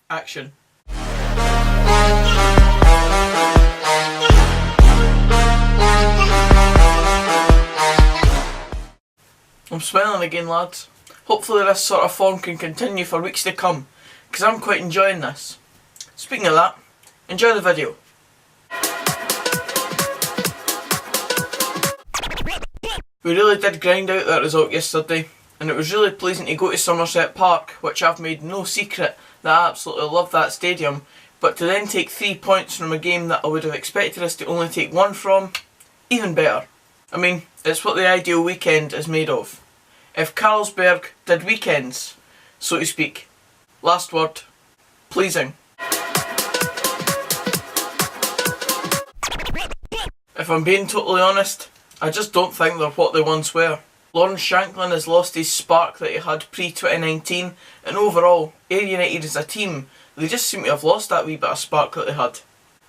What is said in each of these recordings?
Action. I'm smiling again, lads. Hopefully this sort of form can continue for weeks to come, because I'm quite enjoying this. Speaking of that, enjoy the video. We really did grind out that result yesterday, and it was really pleasing to go to Somerset Park, which I've made no secret that I absolutely love that stadium, but to then take 3 points from a game that I would have expected us to only take 1 from, even better. I mean, it's what the ideal weekend is made of. If Carlsberg did weekends, so to speak. Last word, pleasing. If I'm being totally honest, I just don't think they're what they once were. Lawrence Shankland has lost his spark that he had pre-2019, and overall, Ayr United as a team, they just seem to have lost that wee bit of spark that they had.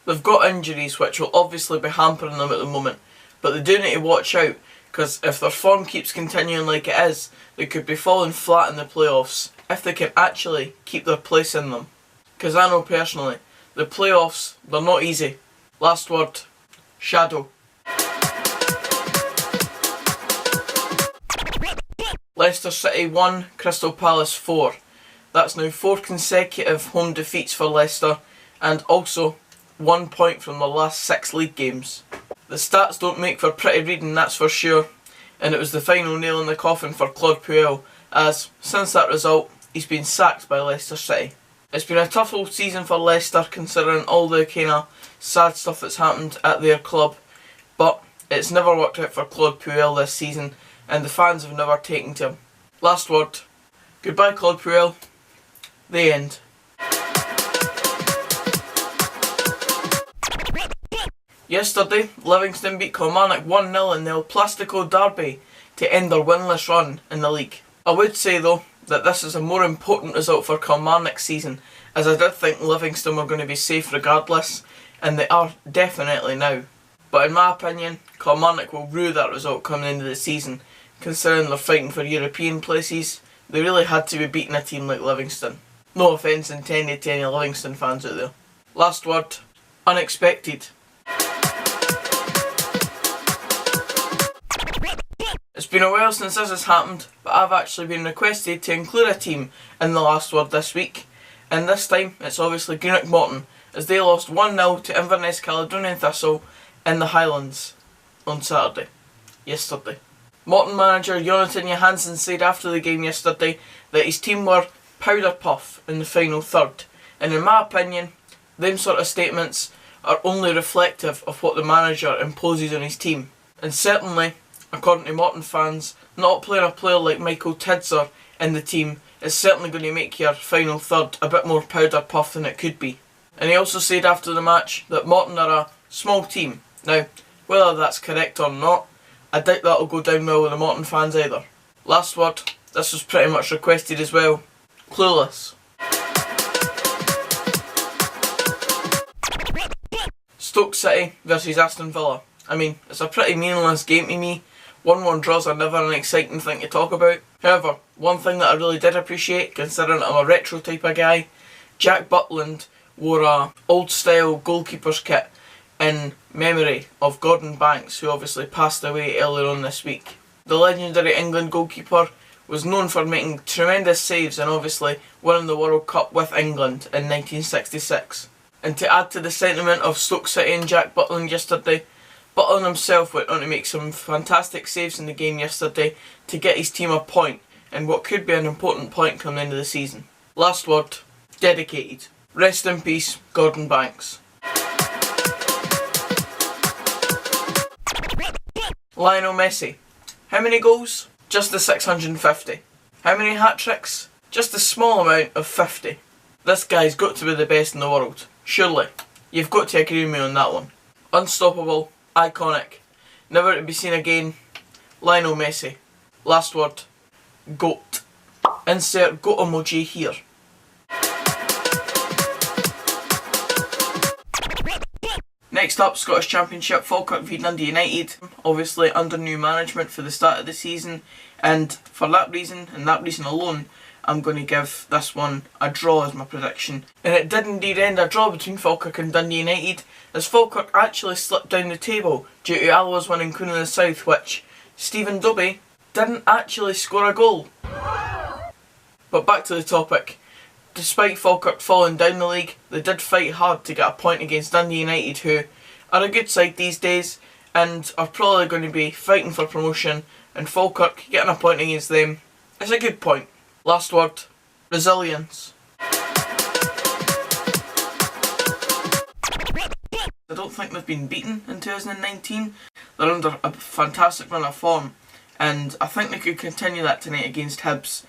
They've got injuries which will obviously be hampering them at the moment, but they do need to watch out, because if their form keeps continuing like it is, they could be falling flat in the playoffs if they can actually keep their place in them. Because I know personally, the playoffs, they're not easy. Last word, shadow. Leicester City 1, Crystal Palace 4. That's now 4 consecutive home defeats for Leicester, and also 1 point from the last 6 league games. The stats don't make for pretty reading, that's for sure, and it was the final nail in the coffin for Claude Puel, as since that result he's been sacked by Leicester City. It's been a tough old season for Leicester considering all the kind of sad stuff that's happened at their club, but it's never worked out for Claude Puel this season, and the fans have never taken to him. Last word, goodbye Claude Puel, the end. Yesterday, Livingston beat Kilmarnock 1-0 in the El Plastico derby to end their winless run in the league. I would say though that this is a more important result for Kilmarnock's season, as I did think Livingston were going to be safe regardless, and they are definitely now. But in my opinion, Kilmarnock will rue that result coming into the season, considering they're fighting for European places. They really had to be beating a team like Livingston. No offence intended to any Livingston fans out there. Last word, unexpected. It's been a while since this has happened, but I've actually been requested to include a team in the last word this week, and this time it's obviously Greenock Morton, as they lost 1-0 to Inverness Caledonian Thistle in the Highlands on yesterday. Morton manager Jonathan Johansson said after the game yesterday that his team were powder puff in the final third, and in my opinion, them sort of statements are only reflective of what the manager imposes on his team, and certainly, according to Morton fans, not playing a player like Michael Tidser in the team is certainly going to make your final third a bit more powder puff than it could be. And he also said after the match that Morton are a small team. Now, whether that's correct or not, I doubt that'll go down well with the Morton fans either. Last word, this was pretty much requested as well. Clueless. Stoke City versus Aston Villa. I mean, it's a pretty meaningless game to me. 1-1 draws are never an exciting thing to talk about. However, one thing that I really did appreciate, considering I'm a retro type of guy, Jack Butland wore a old style goalkeeper's kit in memory of Gordon Banks, who obviously passed away earlier on this week. The legendary England goalkeeper was known for making tremendous saves and obviously winning the World Cup with England in 1966. And to add to the sentiment of Stoke City and Jack Butland yesterday, Butland himself went on to make some fantastic saves in the game yesterday to get his team a point, and what could be an important point coming into the season. Last word, dedicated. Rest in peace, Gordon Banks. Lionel Messi. How many goals? Just the 650. How many hat-tricks? Just a small amount of 50. This guy's got to be the best in the world. Surely. You've got to agree with me on that one. Unstoppable. Iconic. Never to be seen again. Lionel Messi. Last word. GOAT. Insert GOAT emoji here. Next up, Scottish Championship, Falkirk v Dundee United. Obviously under new management for the start of the season, and for that reason and that reason alone, I'm going to give this one a draw as my prediction. And it did indeed end a draw between Falkirk and Dundee United, as Falkirk actually slipped down the table due to Alloa's winning Queen of the South, which Stephen Dobie didn't actually score a goal. But back to the topic. Despite Falkirk falling down the league, they did fight hard to get a point against Dundee United, who are a good side these days and are probably going to be fighting for promotion, and Falkirk getting a point against them is a good point. Last word, resilience. I don't think they've been beaten in 2019. They're under a fantastic run of form, and I think they could continue that tonight against Hibs.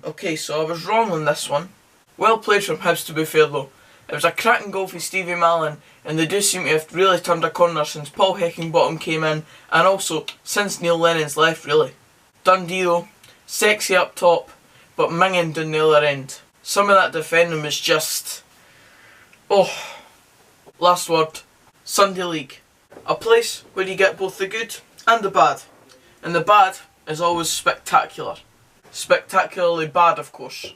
Okay, so I was wrong on this one. Well played from Hibs, to be fair though. It was a cracking goal for Stevie Mallon, and they do seem to have really turned a corner since Paul Heckingbottom came in, and also since Neil Lennon's left, really. Dundee though, sexy up top, but minging down the other end. Some of that defending was just... oh. Last word, Sunday League. A place where you get both the good and the bad. And the bad is always spectacular. Spectacularly bad, of course.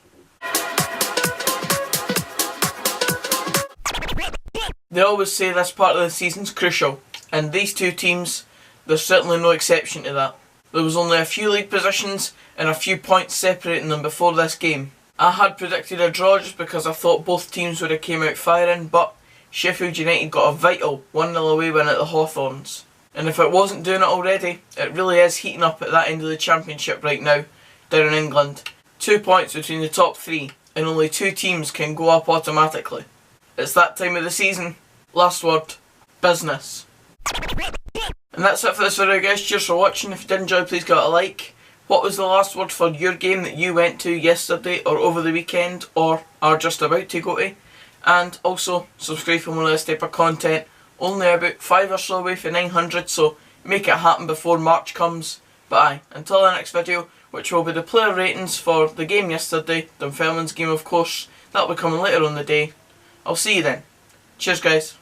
They always say this part of the season's crucial, and these two teams, there's certainly no exception to that. There was only a few league positions and a few points separating them before this game. I had predicted a draw just because I thought both teams would have came out firing, but Sheffield United got a vital 1-0 away win at the Hawthorns. And if it wasn't doing it already, it really is heating up at that end of the championship right now, down in England. 2 points between the top three, and only 2 teams can go up automatically. It's that time of the season. Last word, business. And that's it for this video, guys. Cheers for watching. If you did enjoy, please give it a like. What was the last word for your game that you went to yesterday or over the weekend or are just about to go to? And also, subscribe for more of this type of content. Only about 5 or so away for 900, so make it happen before March comes. But aye, until the next video, which will be the player ratings for the game yesterday, Dunfermline's game of course, that'll be coming later on the day. I'll see you then. Cheers, guys.